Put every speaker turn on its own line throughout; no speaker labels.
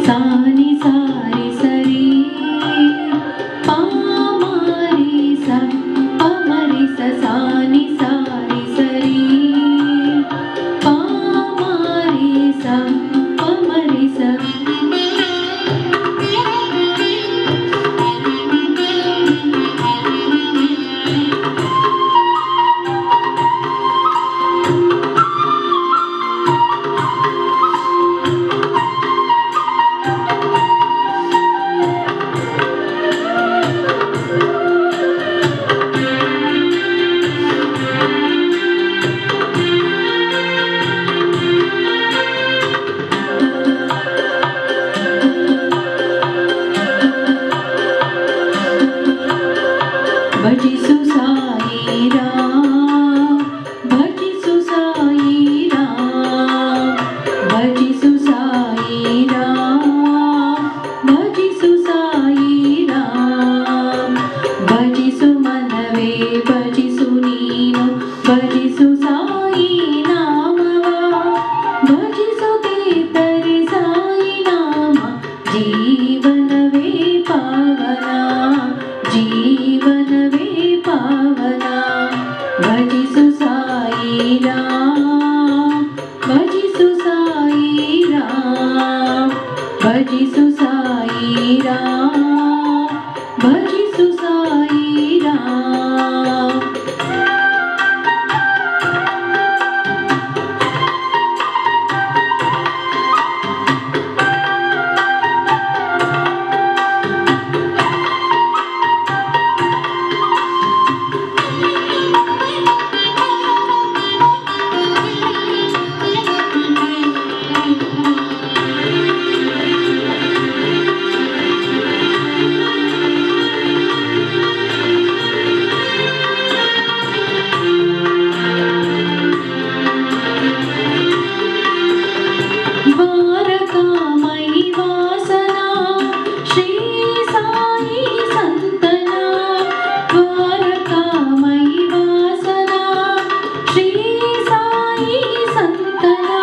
ಸಾನಿ ಸಾರಿ ಸರಿ ಪಾಮರಿ ಸ ಪಮರಿ ಸ ಸಾನಿ ಸಾರಿ ಸರಿ ಪಾಮರಿ ಸ ಪಮರಿ ಸ ಭಜಿಸು ಸಾಯಿ ರಾಮ್ ಭಜಿಸು ಸಾಯಿ ರಾಮ್ ಭಜಿಸು ಸಾಯಿ ರಾಮ್ ಭಜಿಸು ಸಾಯಿ ರಾಮ್ ಭಜಿಸು ಮನವೇ ಭಜಿಸು ನೀನು ಭಜಿಸು ಸಾಯಿ ನಾಮವ ಭಜಿಸುತ್ತಿದ್ದರೆ ಸಾಯಿ ನಾಮ ಜೀವನವೇ ಪಾವನ ಜೀವನವೇ ಪಾವನ ಭಜಿಸು ಸಾಯಿ ರಾಮ್ ಭಜಿಸು ಸಾಯಿ ರಾಮ್ ಭಜಿಸು ಸಾಯಿ ರಾಮ್ ಭಜಿಸು ಸಾಯಿ ರಾಮ್ द्वारकामयी वासना श्री साई संतना द्वारकामयी वासना श्री साई संतना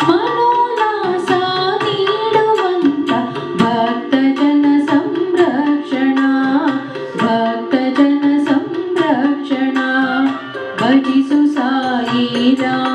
मनोल्लास ನೀಡುವಂತ ಭಕ್ತಜನ ಸಂರಕ್ಷಣ ಭಕ್ತಜನ ಸಂರಕ್ಷಣ ಭಜಿಸು ಸಾಯಿ ರಾಮ್